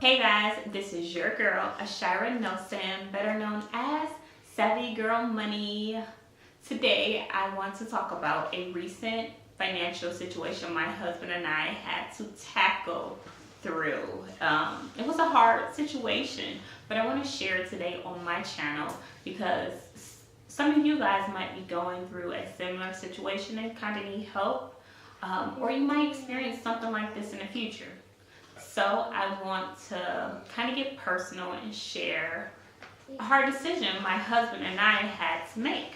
Hey guys, this is your girl, Ashira Nelson, better known as Savvy Girl Money. Today, I want to talk about a recent financial situation my husband and I had to tackle through. It was a hard situation, but I want to share it today on my channel because some of you guys might be going through a similar situation and kind of need help, or you might experience something like this in the future. So I want to kind of get personal and share a hard decision my husband and I had to make.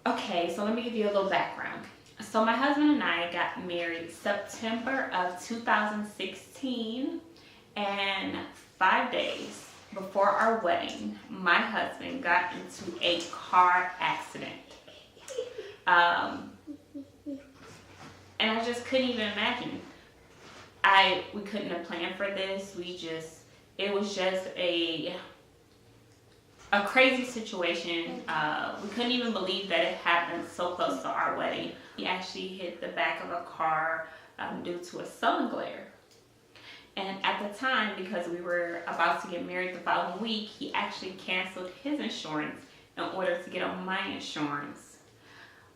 Okay, so let me give you a little background. So my husband and I got married September of 2016, and 5 days before our wedding, my husband got into a car accident. And I just couldn't even imagine. We couldn't have planned for this. It was just a crazy situation. We couldn't even believe that it happened so close to our wedding. He actually hit the back of a car due to a sun glare. And at the time, because we were about to get married the following week, he actually canceled his insurance in order to get on my insurance,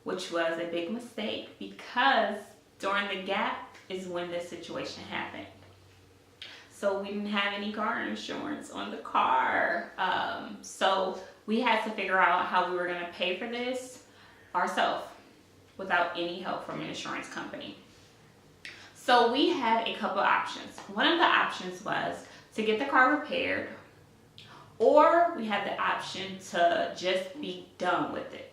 which was a big mistake because during the gap is when this situation happened. So we didn't have any car insurance on the car. So we had to figure out how we were going to pay for this ourselves without any help from an insurance company. So we had a couple options. One of the options was to get the car repaired, or we had the option to just be done with it.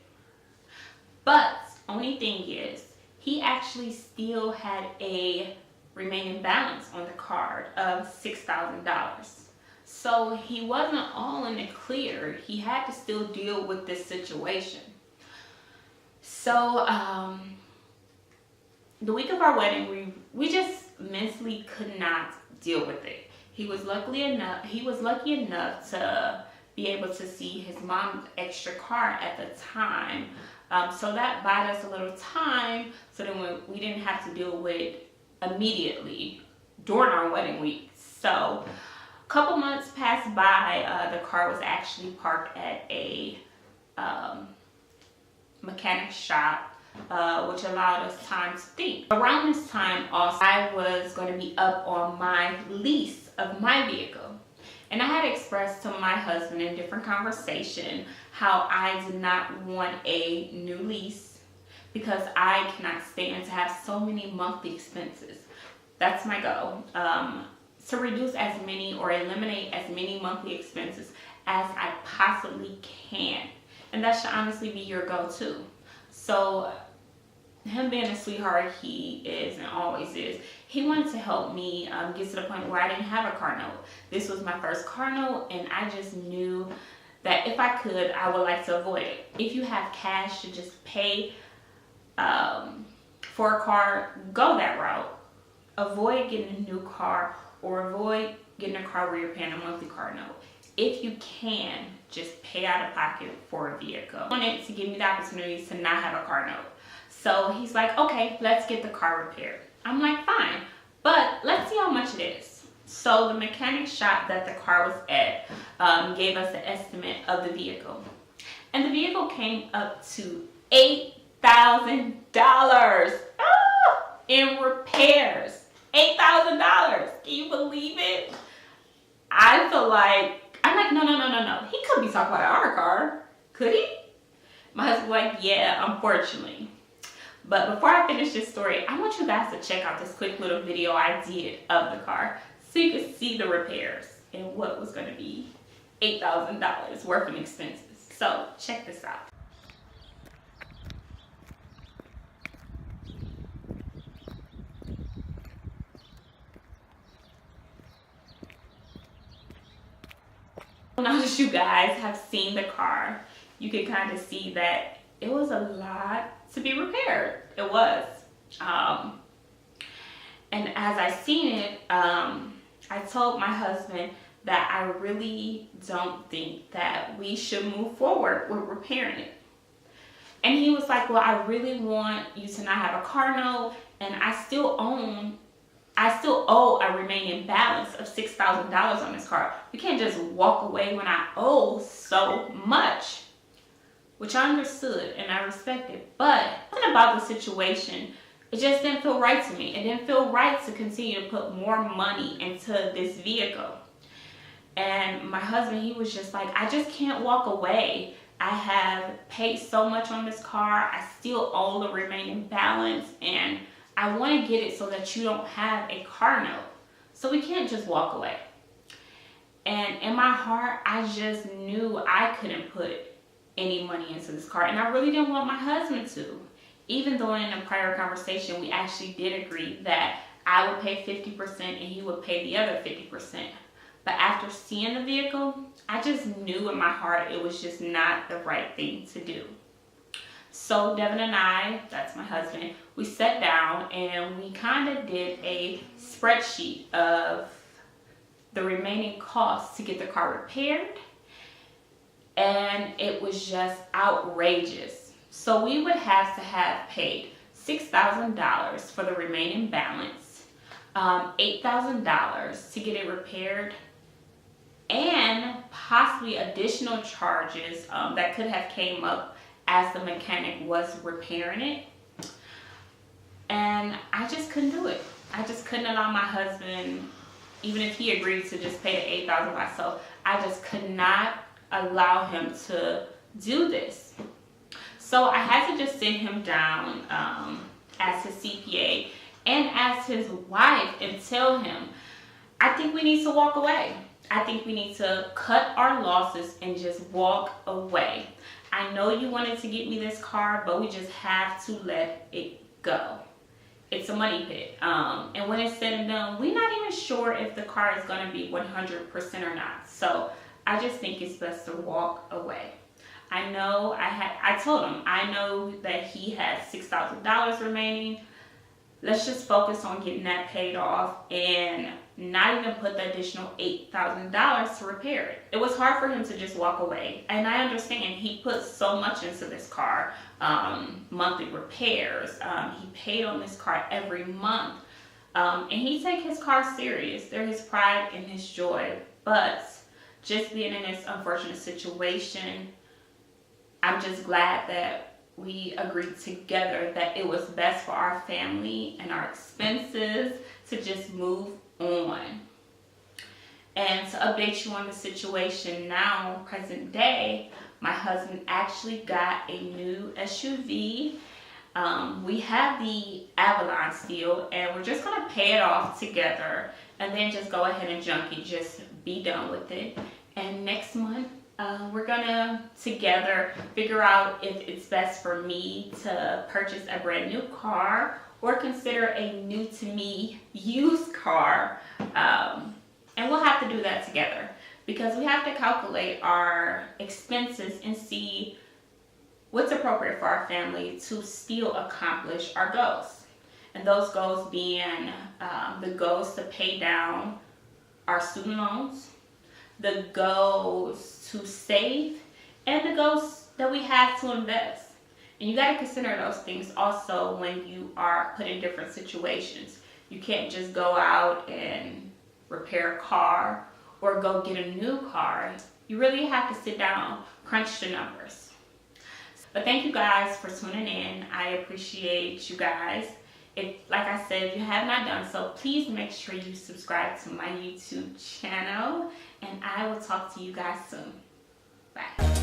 But only thing is, he actually still had a remaining balance on the card of $6,000. So he wasn't all in the clear. He had to still deal with this situation. So the week of our wedding, we just mentally could not deal with it. He was lucky enough to be able to see his mom's extra car at the time. So that bought us a little time so then we didn't have to deal with immediately during our wedding week. So a couple months passed by. The car was actually parked at a mechanic shop, which allowed us time to think. Around this time also, I was going to be up on my lease of my vehicle. And I had expressed to my husband in different conversation how I did not want a new lease because I cannot stand to have so many monthly expenses. That's my goal, to reduce as many or eliminate as many monthly expenses as I possibly can. And that should honestly be your goal too. So him being a sweetheart he is and always is, he wanted to help me get to the point where I didn't have a car note. This was my first car note, and I just knew that if I could, I would like to avoid it. If you have cash to just pay for a car, go that route. Avoid getting a new car or avoid getting a car where you're paying a monthly car note. If you can, just pay out of pocket for a vehicle. He wanted to give me the opportunity to not have a car note. So he's like, okay, let's get the car repaired. I'm like, fine, but let's see how much it is. So the mechanic shop that the car was at gave us an estimate of the vehicle. And the vehicle came up to $8,000 in repairs. $8,000. Can you believe it? I'm like, no. He couldn't be talking about our car, could he? My husband's like, yeah, unfortunately. But before I finish this story, I want you guys to check out this quick little video I did of the car so you can see the repairs and what was going to be $8,000 worth of expenses. So check this out. Now that you guys have seen the car, you can kind of see that it was a lot to be repaired. It was. And as I seen it, I told my husband that I really don't think that we should move forward with repairing it. And he was like, well, I really want you to not have a car note, and I still owe a remaining remaining balance of $6,000 on this car. We can't just walk away when I owe so much, which I understood and I respected. But something about the situation, it just didn't feel right to me. It didn't feel right to continue to put more money into this vehicle. And my husband, he was just like, I just can't walk away. I have paid so much on this car. I still owe the remaining balance, and I want to get it so that you don't have a car note. So we can't just walk away. And in my heart, I just knew I couldn't put any money into this car. And I really didn't want my husband to. Even though in a prior conversation, we actually did agree that I would pay 50% and he would pay the other 50%. But after seeing the vehicle, I just knew in my heart it was just not the right thing to do. So Devin and I, that's my husband, we sat down and we kind of did a spreadsheet of the remaining costs to get the car repaired. And it was just outrageous. So we would have to have paid $6,000 for the remaining balance, $8,000 to get it repaired, and possibly additional charges that could have came up as the mechanic was repairing it. And I just couldn't do it. I just couldn't allow my husband, even if he agreed to just pay the $8,000 myself, I just could not allow him to do this. So I had to just sit him down as his CPA and as his wife and tell him, I think we need to walk away. I think we need to cut our losses and just walk away. I know you wanted to get me this car, but we just have to let it go. It's a money pit. And when it's said and done, we're not even sure if the car is going to be 100% or not. So I just think it's best to walk away. I told him, I know that he has $6,000 remaining. Let's just focus on getting that paid off and not even put the additional $8,000 to repair it. It was hard for him to just walk away. And I understand he put so much into this car, monthly repairs. He paid on this car every month. And he take his car serious. They're his pride and his joy. But just being in this unfortunate situation, I'm just glad that we agreed together that it was best for our family and our expenses to just move on. And to update you on the situation now, present day, my husband actually got a new SUV. We have the Avalon still, and we're just going to pay it off together and then just go ahead and junk it, just be done with it. And next month, we're gonna together figure out if it's best for me to purchase a brand new car or consider a new to me used car. And we'll have to do that together because we have to calculate our expenses and see what's appropriate for our family to still accomplish our goals. And those goals being the goals to pay down our student loans, the goals to save, and the goals that we have to invest. And you got to consider those things also when you are put in different situations. You can't just go out and repair a car or go get a new car. You really have to sit down, crunch the numbers. But thank you guys for tuning in. I appreciate you guys. If, like I said, if you have not done so, please make sure you subscribe to my YouTube channel, and I will talk to you guys soon. Bye.